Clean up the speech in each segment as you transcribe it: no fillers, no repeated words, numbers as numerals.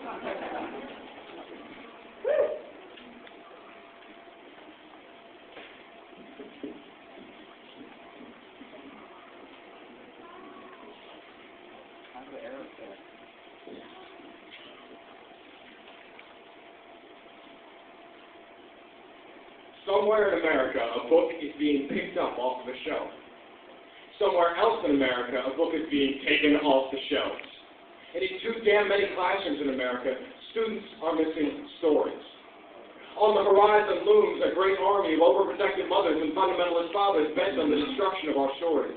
Somewhere in America, a book is being picked up off of a shelf. Somewhere else in America, a book is being taken off the shelves. And in too damn many classrooms in America, students are missing stories. On the horizon looms a great army of overprotective mothers and fundamentalist fathers bent on the destruction of our stories.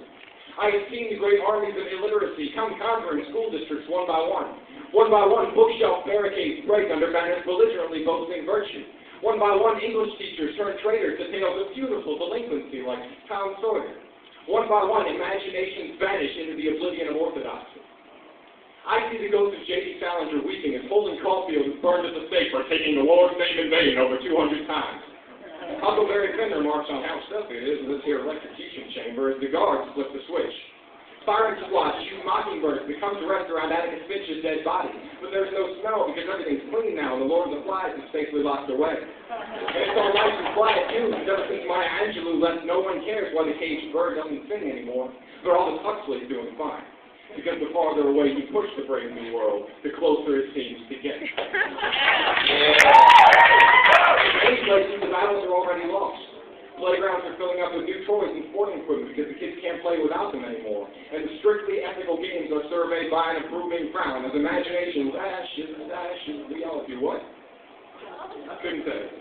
I have seen the great armies of illiteracy come conquering school districts one by one. One by one, bookshelf barricades break under banners belligerently boasting virtue. One by one, English teachers turn traitors to tales of beautiful delinquency like Tom Sawyer. One by one, imaginations vanish into the oblivion of orthodoxy. I see the ghost of J.D. Salinger weeping as Holden Caulfield is burned at the stake for taking the Lord's name in vain over 200 times. Huckleberry Finn remarks on how stuffy it is in this here electrocution chamber as the guards flip the switch. Firing squads shoot mockingbirds that come to rest around Atticus Finch's dead body, but there's no smell because everything's clean now and the Lord of the Flies is safely locked away. And it's all nice and quiet too, because ever since Maya Angelou left, no one cares why the caged bird doesn't sing anymore. But Aldous Huxley's doing fine. Because the farther away you push the brave new world, the closer it seems to get. In many places, the battles are already lost. Playgrounds are filling up with new toys and sporting equipment because the kids can't play without them anymore. And the strictly ethical games are surveyed by an approving frown as imagination lashes, we all do what? I couldn't say it.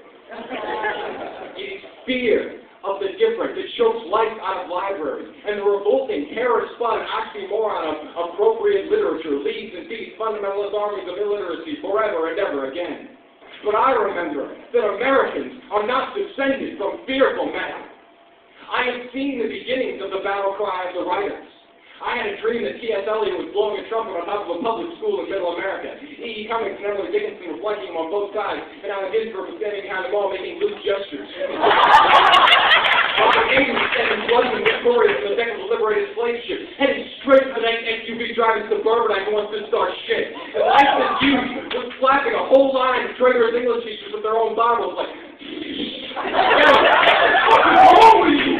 It is fear of the different that chokes life out of libraries, and the revolting, terror-spun oxymoron of appropriate literature leads and feeds fundamentalist armies of illiteracy forever and ever again. But I remember that Americans are not descended from fearful men. I have seen the beginnings of the battle cry of the writers. I had a dream that T.S. Eliot was blowing a trumpet on top of a public school in Middle America. E.E. Cummings and Emily Dickinson were flanking him on both sides, and Allen Ginsberg was standing behind them all making loose gestures. Robert Hayden was standing bloody and victorious on the deck of a liberated slave ship, heading straight for that SUV driving suburbanite who wants to start shit. And Lysa's youth was slapping a whole line of traitorous English teachers with their own Bibles like, what's wrong with you?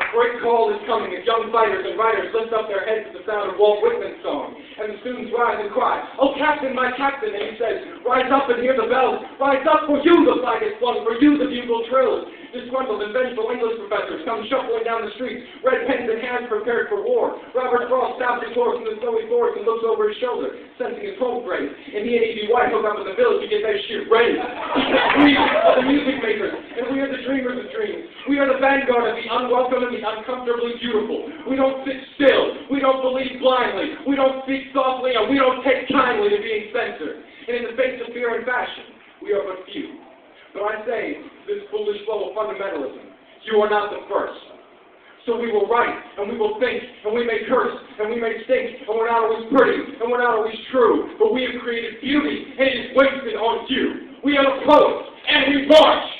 Great call is coming as young fighters and writers lift up their heads at the sound of Walt Whitman's song. And the students rise and cry, "Oh, Captain, my Captain!" And he says, "Rise up and hear the bells. Rise up, for you the flag is flung, for you the bugle trills." Disgruntled and vengeful English professors come shuffling down the streets, red pens in hands prepared for war. Robert Frost stops his horse in the snowy forest and looks over his shoulder, sensing his home grave. And he and E.B. White hook up in the village to get that shit ready. We are the music makers, and we are the dreamers of dreams. We are the vanguard of the unwelcome and the uncomfortably beautiful. We don't sit still. We don't believe blindly. We don't speak softly, and we don't take kindly to being censored. And in the face of fear and fashion, we are but few. But I say, this foolish flow of fundamentalism, you are not the first. So we will write, and we will think, and we may curse, and we may stink, and we're not always pretty, and we're not always true, but we have created beauty, and it is wasted on you. We are the poets, and we march!